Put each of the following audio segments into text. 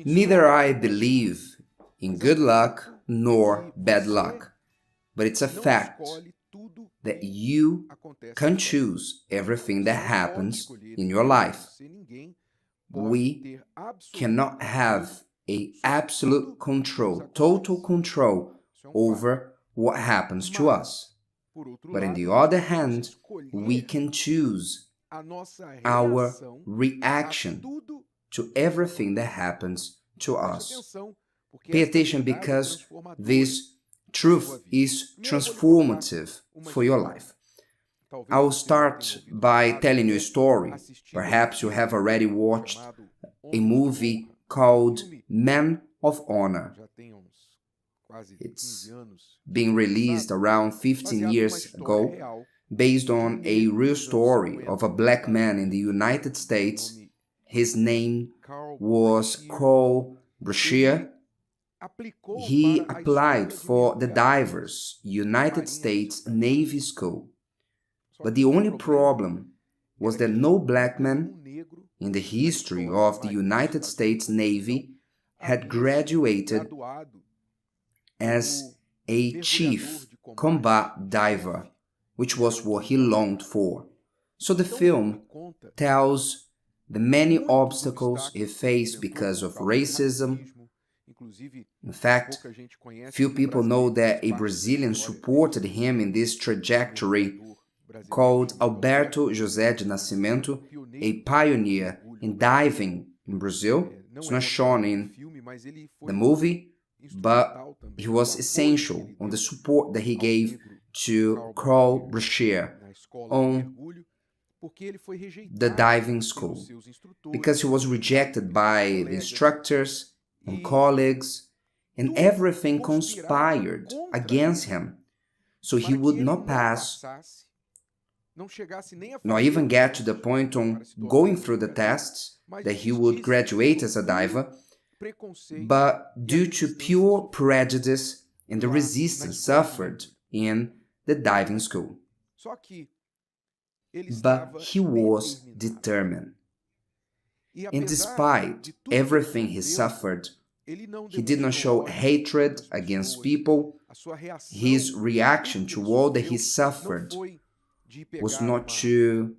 Neither I believe in good luck nor bad luck, but it's a fact that you can't choose everything that happens in your life. We cannot have an absolute control, total control over what happens to us. But on the other hand, we can choose our reaction to everything that happens to us. Pay attention, because this truth is transformative for your life. I will start by telling you a story. Perhaps you have already watched a movie called Man of Honor. It's being released around 15 years ago, based on a real story of a black man in the United States. His name was Carl Brashear. He applied for the divers United States Navy School. But the only problem was that no black man in the history of the United States Navy had graduated as a chief combat diver, which was what he longed for. So the film tells the many obstacles he faced because of racism. In fact, few people know that a Brazilian supported him in this trajectory, called Alberto José de Nascimento, a pioneer in diving in Brazil. It's not shown in the movie, but he was essential on the support that he gave to Carl Brashear on the diving school, because he was rejected by the instructors and colleagues, and everything conspired against him, so he would not pass, not even get to the point on going through the tests that he would graduate as a diver, but due to pure prejudice and the resistance suffered in the diving school. But he was determined. And despite everything he suffered, he did not show hatred against people. His reaction to all that he suffered was not to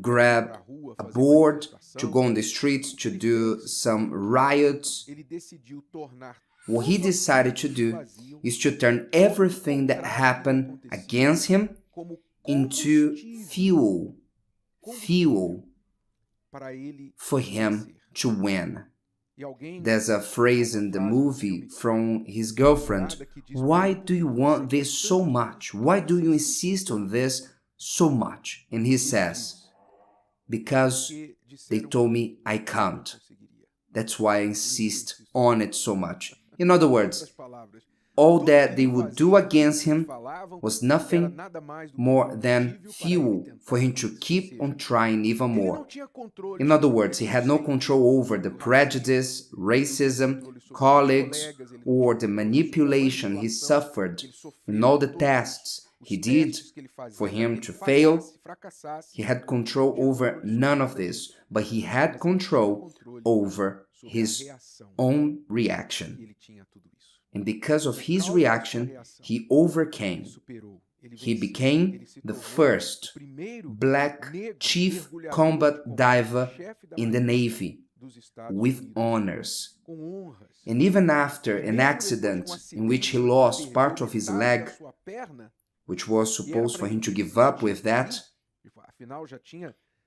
grab a board, to go on the streets, to do some riots. What he decided to do is to turn everything that happened against him into fuel for him to win. There's a phrase in the movie from his girlfriend: "Why do you want this so much? Why do you insist on this so much?" And he says, "Because they told me I can't. That's why I insist on it so much." In other words, all that they would do against him was nothing more than fuel for him to keep on trying even more. In other words, he had no control over the prejudice, racism, colleagues, or the manipulation he suffered in all the tests he did for him to fail. He had control over none of this, but he had control over his own reaction. And because of his reaction, he overcame. He became the first black chief combat diver in the Navy, with honors. And even after an accident in which he lost part of his leg, which was supposed for him to give up with that,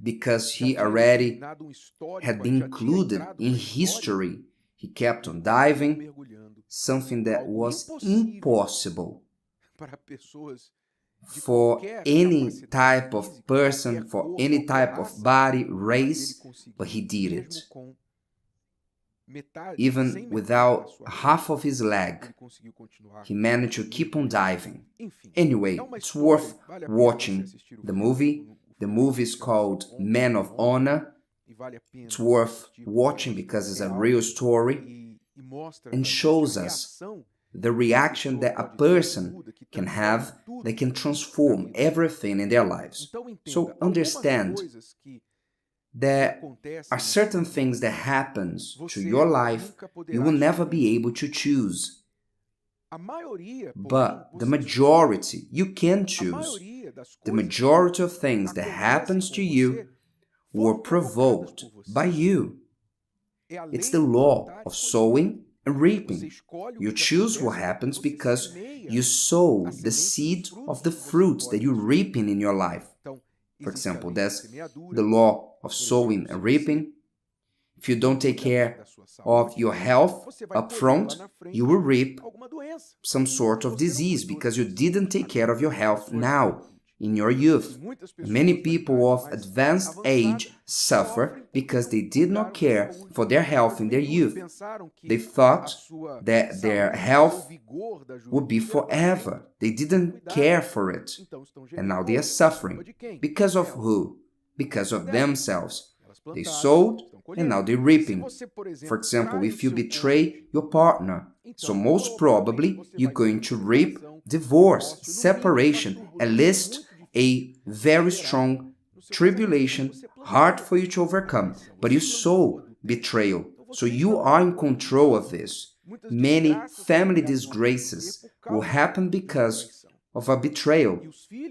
because he already had been included in history, he kept on diving, something that was impossible for any type of person, for any type of body, race, but he did it. Even without half of his leg, he managed to keep on diving. Anyway, it's worth watching the movie. The movie is called Man of Honor. It's worth watching because it's a real story and shows us the reaction that a person can have that can transform everything in their lives. So understand there are certain things that happens to your life you will never be able to choose. But the majority, you can choose. The majority of things that happens to you were provoked by you. It's the law of sowing and reaping. You choose what happens because you sow the seed of the fruits that you're reaping in your life. For example, there's the law of sowing and reaping. If you don't take care of your health up front, you will reap some sort of disease because you didn't take care of your health now, in your youth. Many people of advanced age suffer because they did not care for their health in their youth. They thought that their health would be forever. They didn't care for it. And now they are suffering. Because of who? Because of themselves. They sowed and now they're reaping. For example, if you betray your partner, so most probably you're going to reap divorce, separation, at least a very strong tribulation, hard for you to overcome. But you sow betrayal, so you are in control of this. Many family disgraces will happen because of a betrayal.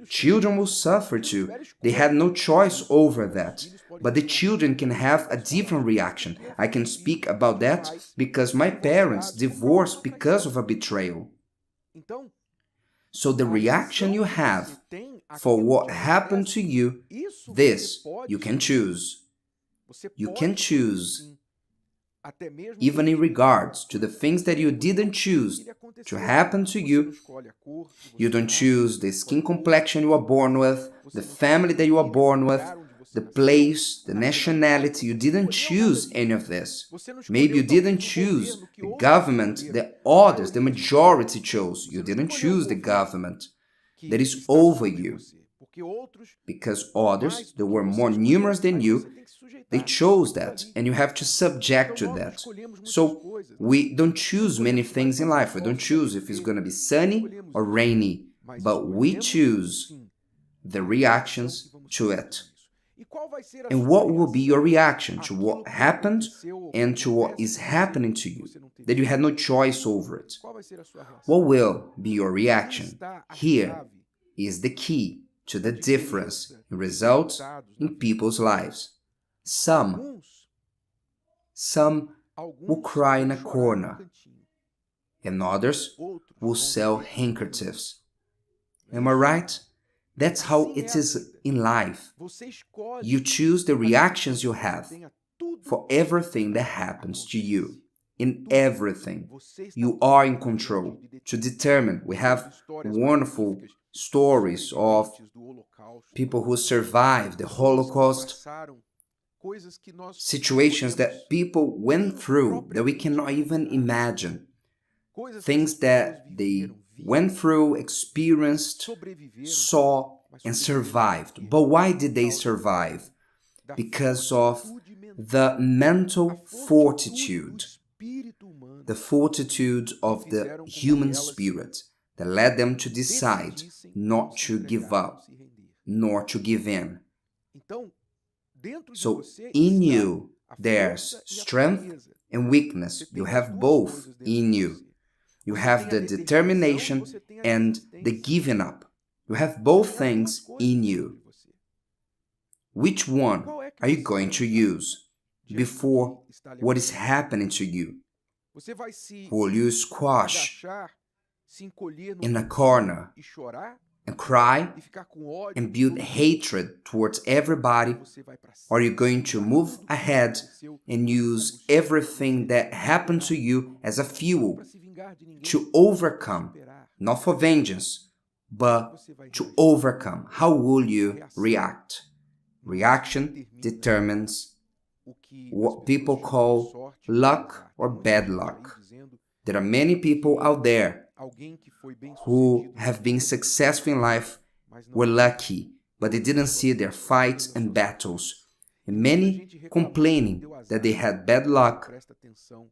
Children will suffer too. They had no choice over that. But the children can have a different reaction. I can speak about that because my parents divorced because of a betrayal. So the reaction you have for what happened to you, this you can choose. You can choose. Even in regards to the things that you didn't choose to happen to you, you don't choose the skin complexion you were born with, the family that you were born with, the place, the nationality. You didn't choose any of this. Maybe you didn't choose the government that others, the majority chose. You didn't choose the government that is over you. Because others, that were more numerous than you, they chose that, and you have to subject to that. So we don't choose many things in life. We don't choose if it's going to be sunny or rainy, but we choose the reactions to it. And what will be your reaction to what happened and to what is happening to you, that you had no choice over it? What will be your reaction? Here is the key to the difference in results in people's lives. Some will cry in a corner, and others will sell handkerchiefs. Am I right? That's how it is in life. You choose the reactions you have for everything that happens to you. In everything, you are in control to determine. We have wonderful stories of people who survived the Holocaust, situations that people went through that we cannot even imagine, things that they went through, experienced, saw, and survived. But why did they survive? Because of the mental fortitude, the fortitude of the human spirit that led them to decide not to give up, nor to give in. So in you, there's strength and weakness. You have both in you. You have the determination and the giving up. You have both things in you. Which one are you going to use before what is happening to you? Will you squash in a corner and cry and build hatred towards everybody? Or are you going to move ahead and use everything that happened to you as a fuel to overcome, not for vengeance, but to overcome? How will you react? Reaction determines what people call luck or bad luck. There are many people out there who have been successful in life, were lucky, but they didn't see their fights and battles. And many complaining that they had bad luck,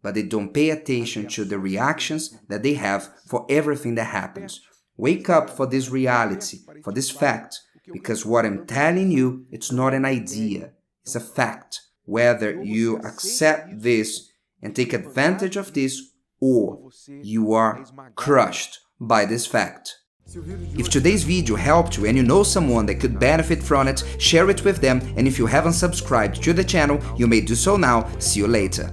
but they don't pay attention to the reactions that they have for everything that happens. Wake up for this reality, for this fact, because what I'm telling you, it's not an idea. It's a fact. Whether you accept this and take advantage of this, or you are crushed by this fact. If today's video helped you and you know someone that could benefit from it, share it with them, and if you haven't subscribed to the channel, you may do so now. See you later.